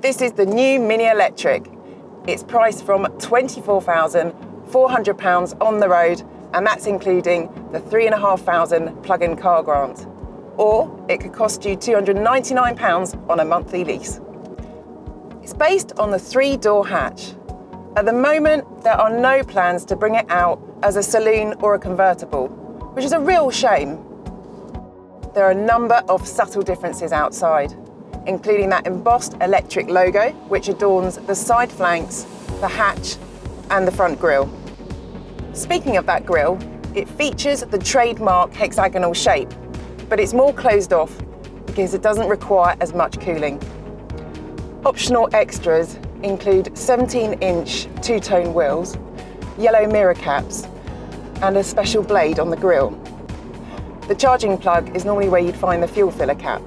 This is the new Mini Electric. It's priced from £24,400 on the road, and that's including the £3,500 plug-in car grant. Or it could cost you £299 on a monthly lease. It's based on the 3-door hatch. At the moment, there are no plans to bring it out as a saloon or a convertible, which is a real shame. There are a number of subtle differences outside, including that embossed electric logo, which adorns the side flanks, the hatch, and the front grille. Speaking of that grille, it features the trademark hexagonal shape, but it's more closed off because it doesn't require as much cooling. Optional extras include 17-inch two-tone wheels, yellow mirror caps, and a special blade on the grille. The charging plug is normally where you'd find the fuel filler cap.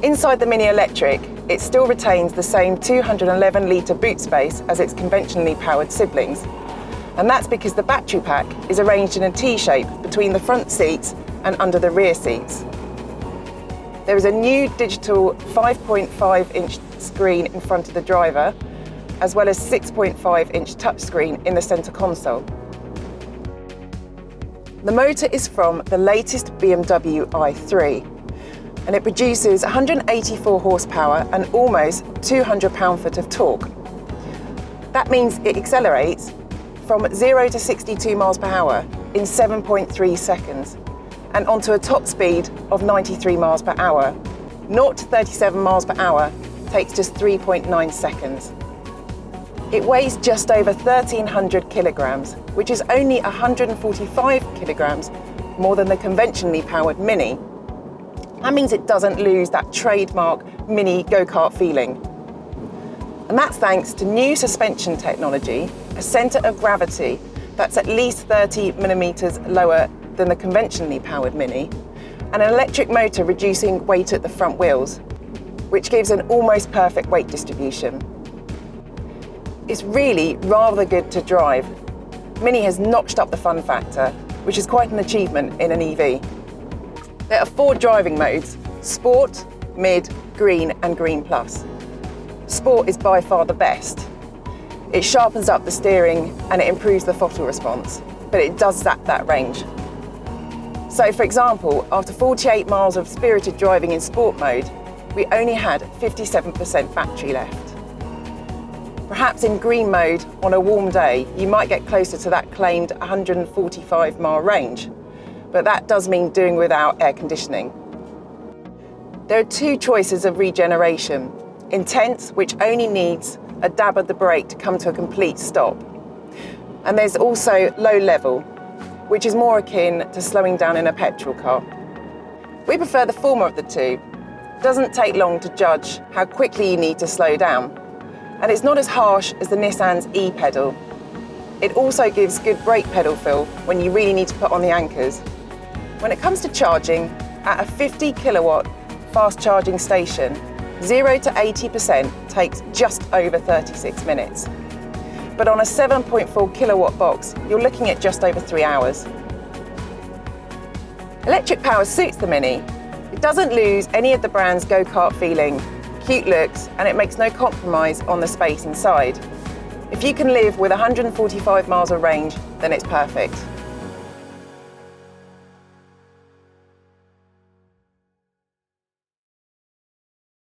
Inside the Mini Electric, it still retains the same 211-litre boot space as its conventionally powered siblings. And that's because the battery pack is arranged in a T-shape between the front seats and under the rear seats. There is a new digital 5.5-inch screen in front of the driver, as well as 6.5-inch touchscreen in the centre console. The motor is from the latest BMW i3, and it produces 184 horsepower and almost 200 pound-foot of torque. That means it accelerates from 0 to 62 miles per hour in 7.3 seconds and onto a top speed of 93 miles per hour. 0 to 37 miles per hour takes just 3.9 seconds. It weighs just over 1,300 kilograms, which is only 145 kilograms more than the conventionally powered Mini. That means it doesn't lose that trademark Mini go-kart feeling. And that's thanks to new suspension technology, a centre of gravity that's at least 30 millimetres lower than the conventionally powered Mini, and an electric motor reducing weight at the front wheels, which gives an almost perfect weight distribution. It's really rather good to drive. Mini has notched up the fun factor, which is quite an achievement in an EV. There are 4 driving modes: Sport, Mid, Green and Green Plus. Sport is by far the best. It sharpens up the steering and it improves the throttle response, but it does zap that range. So for example, after 48 miles of spirited driving in Sport mode, we only had 57% battery left. Perhaps in Green mode on a warm day, you might get closer to that claimed 145-mile range, but that does mean doing without air conditioning. There are 2 choices of regeneration: Intense, which only needs a dab of the brake to come to a complete stop. And there's also Low Level, which is more akin to slowing down in a petrol car. We prefer the former of the 2. It doesn't take long to judge how quickly you need to slow down. And it's not as harsh as the Nissan's e-pedal. It also gives good brake pedal feel when you really need to put on the anchors. When it comes to charging, at a 50 kilowatt fast charging station, 0 to 80% takes just over 36 minutes. But on a 7.4 kilowatt box, you're looking at just over 3 hours. Electric power suits the Mini. It doesn't lose any of the brand's go-kart feeling, cute looks, and it makes no compromise on the space inside. If you can live with 145 miles of range, then it's perfect.